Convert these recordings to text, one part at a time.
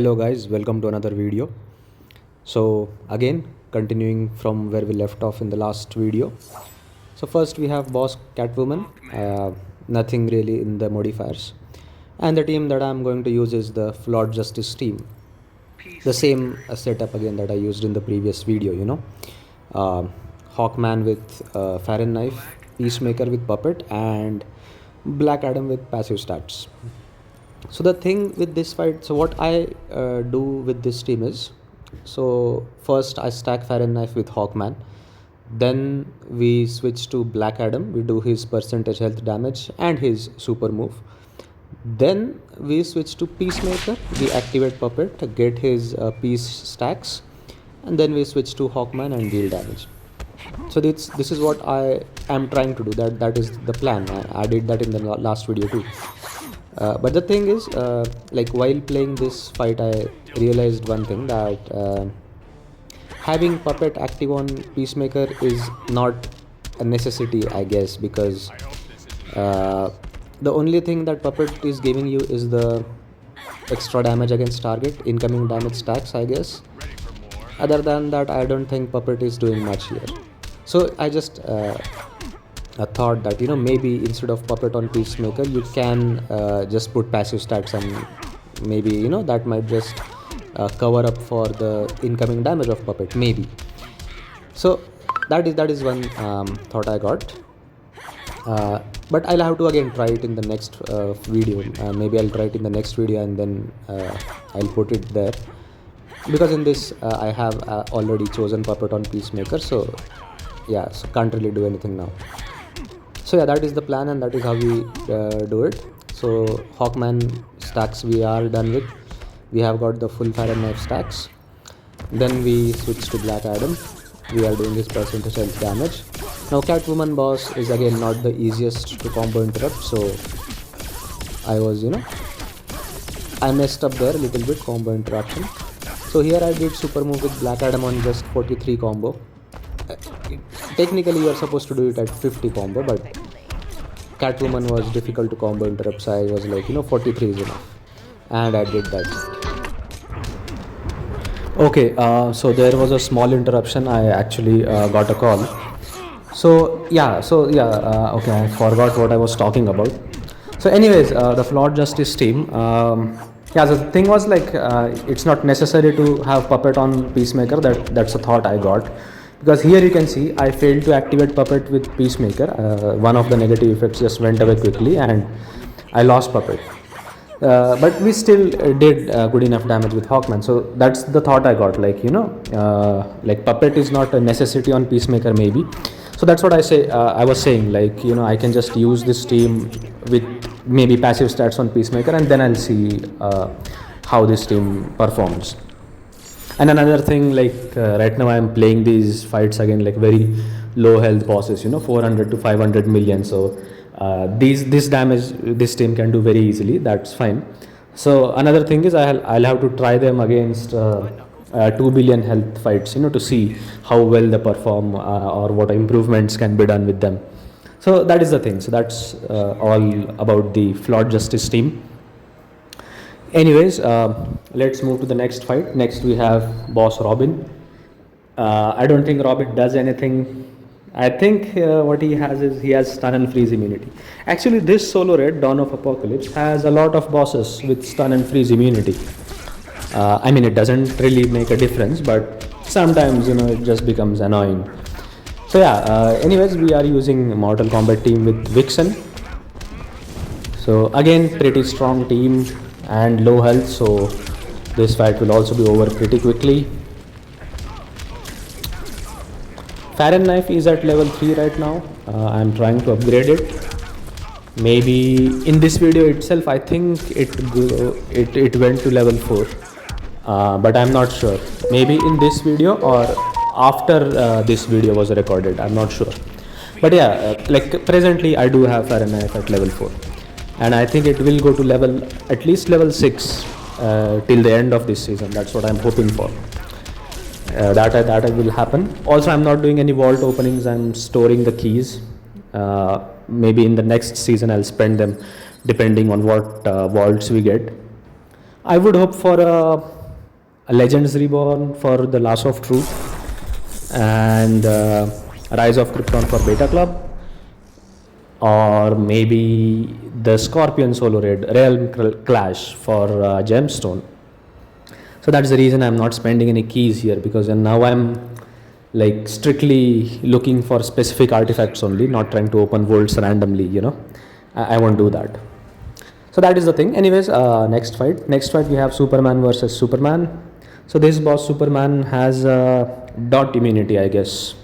Hello guys, welcome to another video. So again, continuing from where we left off in the last video. So first we have boss Catwoman, nothing really in the modifiers, and the team that I'm going to use is the Flawed Justice team. The same setup again that I used in the previous video, Hawkman with Farron Knife, Peacemaker with Puppet, and Black Adam with passive stats. So the thing with this fight, so what I do with this team is, so first I stack Farron Knife with Hawkman, then we switch to Black Adam, we do his percentage health damage and his super move. Then we switch to Peacemaker, we activate Puppet, get his peace stacks, and then we switch to Hawkman and deal damage. So this is what I am trying to do. That is the plan. I did that in the last video too. But the thing is, like while playing this fight, I realized one thing, that having Puppet active on Peacemaker is not a necessity, I guess, because the only thing that Puppet is giving you is the extra damage against target, incoming damage stacks, I guess. Other than that, I don't think Puppet is doing much here. So I just thought that maybe instead of Puppet on Peacemaker, you can just put passive stats, and maybe that might just cover up for the incoming damage of Puppet, maybe. So that is one thought I got. But I'll have to again try it in the next video. Maybe I'll try it in the next video and then I'll put it there, because in this I have already chosen Puppet on Peacemaker, so yeah, so can't really do anything now. So yeah, that is the plan and that is how we do it. So Hawkman stacks we are done with. We have got the full Farron Knife stacks. Then we switch to Black Adam. We are doing his percentage health damage. Now Catwoman boss is again not the easiest to combo interrupt, so I messed up there a little bit, combo interruption. So here I did super move with Black Adam on just 43 combo. Technically you are supposed to do it at 50 combo, but Catwoman was difficult to combo interrupt, so I was like 43 is enough, and I did that. Okay, so there was a small interruption. I actually got a call. So yeah, okay, I forgot what I was talking about. So anyways, the Flawed Justice team, yeah, so the thing was like, it's not necessary to have Puppet on Peacemaker. That's a thought I got, because here you can see I failed to activate Puppet with Peacemaker. One of the negative effects just went away quickly and I lost Puppet. But we still did good enough damage with Hawkman. So that's the thought I got, like like Puppet is not a necessity on Peacemaker maybe. So that's what I was saying, like I can just use this team with maybe passive stats on Peacemaker, and then I'll see how this team performs. And another thing, like right now I'm playing these fights again like very low health bosses, 400 to 500 million. So this damage this team can do very easily. That's fine. So another thing is I'll have to try them against 2 billion health fights, to see how well they perform or what improvements can be done with them. So that is the thing. So that's all about the Flawed Justice team. Anyways, let's move to the next fight. Next we have boss Robin. I don't think Robin does anything. I think what he has is he has stun and freeze immunity. Actually, this solo raid, Dawn of Apokolips, has a lot of bosses with stun and freeze immunity. I mean, it doesn't really make a difference, but sometimes it just becomes annoying. So yeah, anyways, we are using Mortal Kombat team with Vixen. So again, pretty strong team and low health, so this fight will also be over pretty quickly. Farron Knife is at level 3 right now. I'm trying to upgrade it. Maybe in this video itself, I think it went to level 4, but I'm not sure. Maybe in this video or after this video was recorded, I'm not sure. But yeah, like presently I do have Farron Knife at level 4, and I think it will go to at least level 6 till the end of this season. That's what I'm hoping for. That will happen. Also, I'm not doing any vault openings. I'm storing the keys. Maybe in the next season I'll spend them depending on what vaults we get. I would hope for a Legends Reborn for the Last of Truth, and Rise of Krypton for Beta Club, or maybe the Scorpion Solo Realm Clash for Gemstone. So that's the reason I'm not spending any keys here, because now I'm like strictly looking for specific artifacts only, not trying to open worlds randomly, I won't do that. So that is the thing. Anyways, next fight we have Superman versus Superman. So this boss Superman has dot immunity, I guess.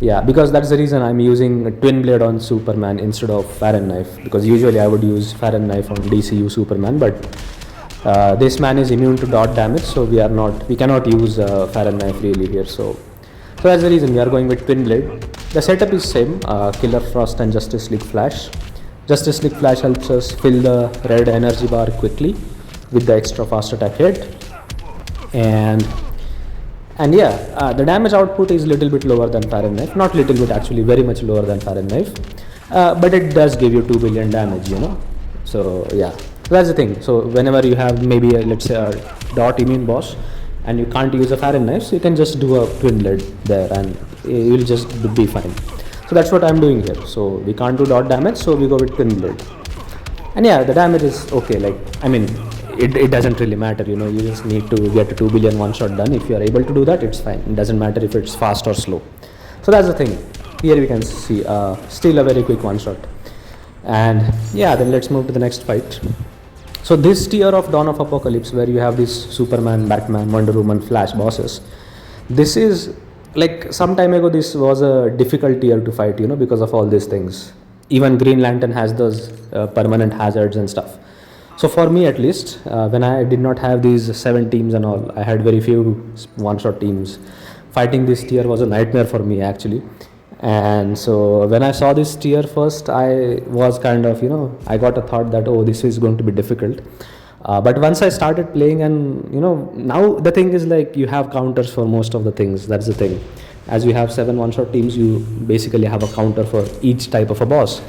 Yeah, because that's the reason I'm using a twin blade on Superman instead of Faren knife, because usually I would use Faren knife on DCU Superman, but this man is immune to dot damage, so we cannot use Faren knife really here. So that's the reason we are going with twin blade. The setup is same, Killer Frost and Justice League Flash. Justice League Flash helps us fill the red energy bar quickly with the extra fast attack hit, and yeah, the damage output is little bit lower than Faren knife, not little bit, actually very much lower than Faren knife, but it does give you 2 billion damage, so yeah, that's the thing. So whenever you have maybe let's say a dot immune boss and you can't use a Faren knife, so you can just do a twin blade there and you will just be fine. So that's what I'm doing here. So we can't do dot damage, so we go with twin blade, and yeah, the damage is okay. Like, I mean, it doesn't really matter, you just need to get a 2 billion one shot done. If you are able to do that, it's fine. It doesn't matter if it's fast or slow. So that's the thing. Here we can see still a very quick one shot. And yeah, then let's move to the next fight. So this tier of Dawn of Apokolips, where you have this Superman, Batman, Wonder Woman, Flash bosses, this is like some time ago this was a difficult tier to fight, because of all these things. Even Green Lantern has those permanent hazards and stuff. So for me at least, when I did not have these 7 teams and all, I had very few one-shot teams. Fighting this tier was a nightmare for me actually. And so when I saw this tier first, I was kind of, I got a thought that, oh, this is going to be difficult. But once I started playing, and now the thing is like you have counters for most of the things. That's the thing. As you have 7 one-shot teams, you basically have a counter for each type of a boss.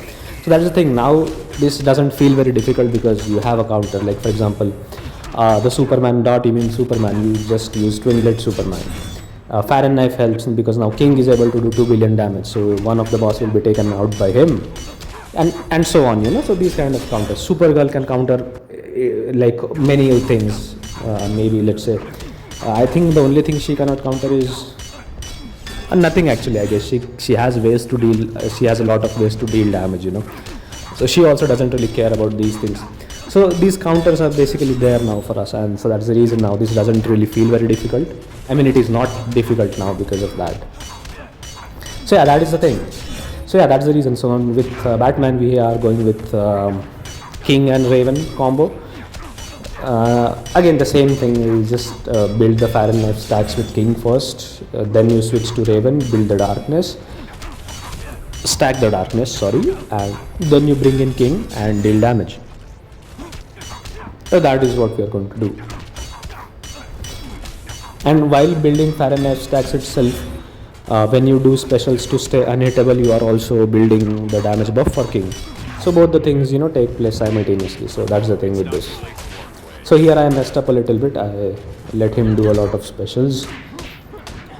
So that's the thing. Now this doesn't feel very difficult because you have a counter. Like for example, the Superman dot immune Superman, you just use twin blade Superman. Faren knife helps because now King is able to do 2 billion damage, so one of the boss will be taken out by him, and so on. So these kind of counters. Supergirl can counter like many things. Maybe let's say, I think the only thing she cannot counter is nothing actually. I guess she has ways to deal. She has a lot of ways to deal damage. So she also doesn't really care about these things. So these counters are basically there now for us, and so that's the reason now this doesn't really feel very difficult. I mean, it is not difficult now because of that. So yeah, that is the thing. So yeah, that's the reason. So with Batman, we are going with King and Raven combo. Again, the same thing. You just build the Faren knife stacks with King first, then you switch to Raven, build the darkness, stack the darkness, sorry, and then you bring in King and deal damage. So that is what we are going to do. And while building Faren knife stacks itself, when you do specials to stay unhittable, you are also building the damage buff for King. So both the things, take place simultaneously. So that's the thing with this. So here I messed up a little bit. I let him do a lot of specials.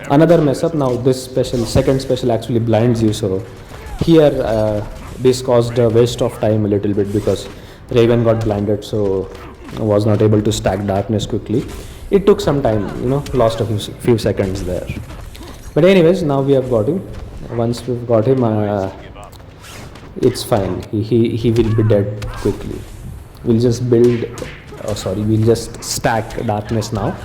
Another mess up. Now this second special actually blinds you. So here this caused a waste of time a little bit because Raven got blinded, so was not able to stack darkness quickly. It took some time, lost a few seconds there. But anyways, now we have got him. Once we've got him, it's fine. He will be dead quickly. We'll just we'll just stack darkness now,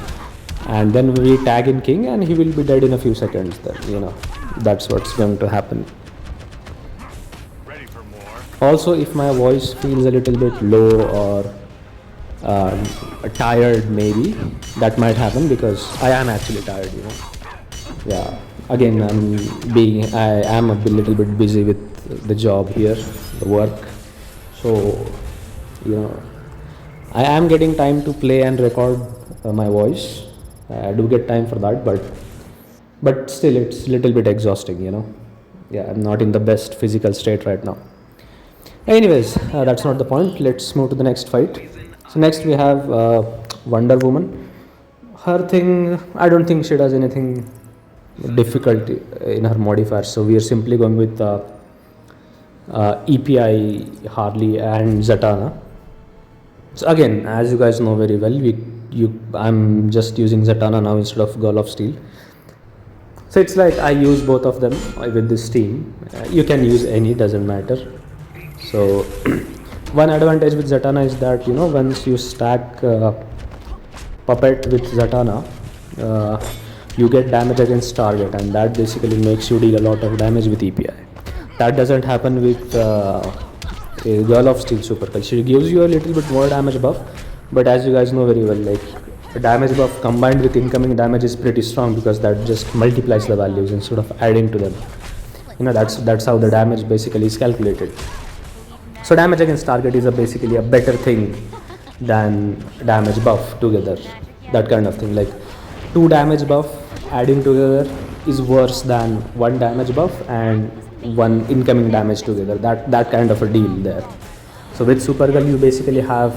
and then we tag in King, and he will be dead in a few seconds. Then that's what's going to happen. Also, if my voice feels a little bit low or tired, maybe that might happen because I am actually tired. Yeah. Again, I am a little bit busy with the job here, the work. So, I am getting time to play and record my voice. I do get time for that, but still, it's a little bit exhausting. Yeah, I'm not in the best physical state right now. Anyways, that's not the point. Let's move to the next fight. So next we have Wonder Woman. Her thing, I don't think she does anything difficult in her modifiers, so we are simply going with EPI, Harley, and Zatanna. So again, as you guys know very well, I'm just using Zatanna now instead of Girl of Steel. So it's like I use both of them with this team. You can use any, doesn't matter. So one advantage with Zatanna is that, once you stack Puppet with Zatanna, you get damage against target, and that basically makes you deal a lot of damage with EPI. That doesn't happen with a Girl of Steel Super Girl. She gives you a little bit more damage buff, but as you guys know very well, like, damage buff combined with incoming damage is pretty strong, because that just multiplies the values instead of adding to them. That's how the damage basically is calculated. So damage against target is basically a better thing than damage buff together, that kind of thing. Like, 2 damage buff adding together is worse than 1 damage buff and 1 incoming damage together. That kind of a deal there. So with Supergirl you basically have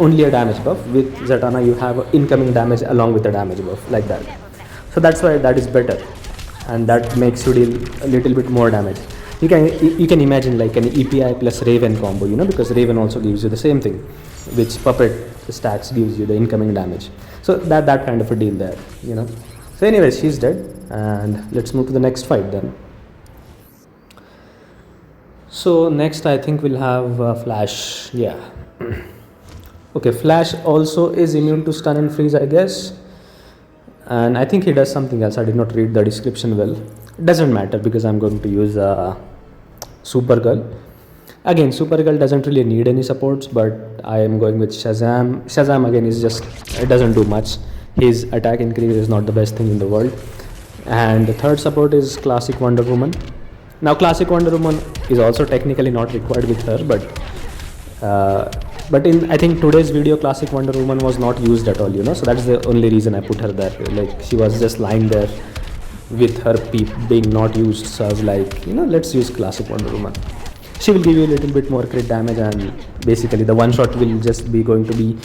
only a damage buff. With Zatanna you have incoming damage along with the damage buff, like that. So that's why that is better, and that makes you deal a little bit more damage. You can imagine like an EPI plus Raven combo, because Raven also gives you the same thing, which Puppet stacks gives you the incoming damage. So that kind of a deal there. So anyways, she's dead, and let's move to the next fight then. So next I think we'll have Flash. Yeah. Okay, Flash also is immune to stun and freeze, I guess, and I think he does something else. I did not read the description well. It doesn't matter, because I'm going to use Supergirl. Again, Supergirl doesn't really need any supports, but I am going with Shazam. Shazam again is just, it doesn't do much. His attack increase is not the best thing in the world. And the third support is Classic Wonder Woman. Now Classic Wonder Woman is also technically not required with her, but in, I think, today's video, Classic Wonder Woman was not used at all, so that's the only reason I put her there. Like, she was just lying there with her peep being not used, so I was like, let's use Classic Wonder Woman. She will give you a little bit more crit damage, and basically the one shot will just be going to be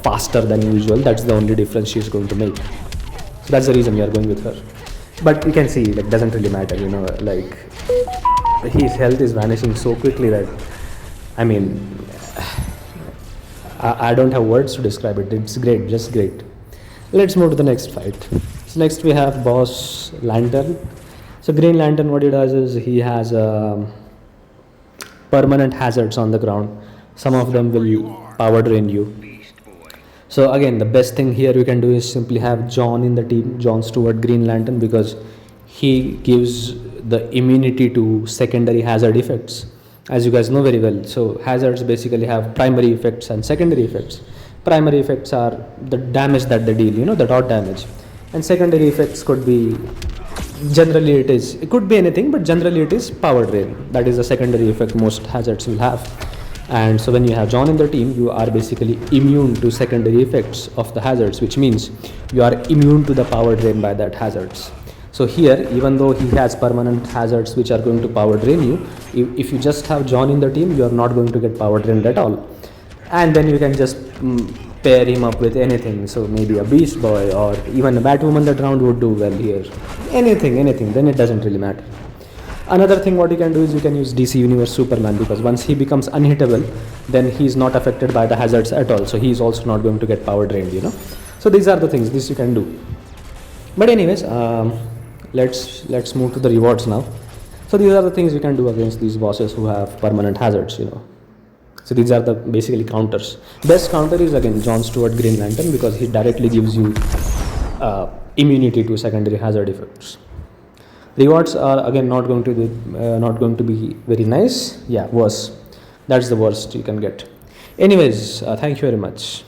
faster than usual. That's the only difference she's going to make. So that's the reason we are going with her. But you can see, like, doesn't really matter, like, his health is vanishing so quickly that, I mean, I don't have words to describe it. It's great, just great. Let's move to the next fight. So next we have Boss Lantern. So Green Lantern, what he does is he has permanent hazards on the ground. Some of them will power drain you. So again, the best thing here you can do is simply have John in the team, John Stewart, Green Lantern, because he gives the immunity to secondary hazard effects, as you guys know very well. So hazards basically have primary effects and secondary effects. Primary effects are the damage that they deal, the dot damage, and secondary effects could be, generally it could be anything, but generally it is power drain. That is the secondary effect most hazards will have. And so when you have John in the team, you are basically immune to secondary effects of the hazards, which means you are immune to the power drain by that hazards. So here, even though he has permanent hazards which are going to power drain you, if you just have John in the team, you are not going to get power drained at all. And then you can just pair him up with anything. So maybe a Beast Boy or even a Batwoman that round would do well here. Anything, then it doesn't really matter. Another thing what you can do is you can use DC Universe Superman, because once he becomes unhittable, then he's not affected by the hazards at all. So he's also not going to get power drained, So these are the things this you can do. But anyways, let's move to the rewards now. So these are the things you can do against these bosses who have permanent hazards, So these are the basically counters. Best counter is again John Stewart Green Lantern, because he directly gives you immunity to secondary hazard effects. Rewards are again not going to be very nice. Yeah, worse. That's the worst you can get. Anyways, thank you very much.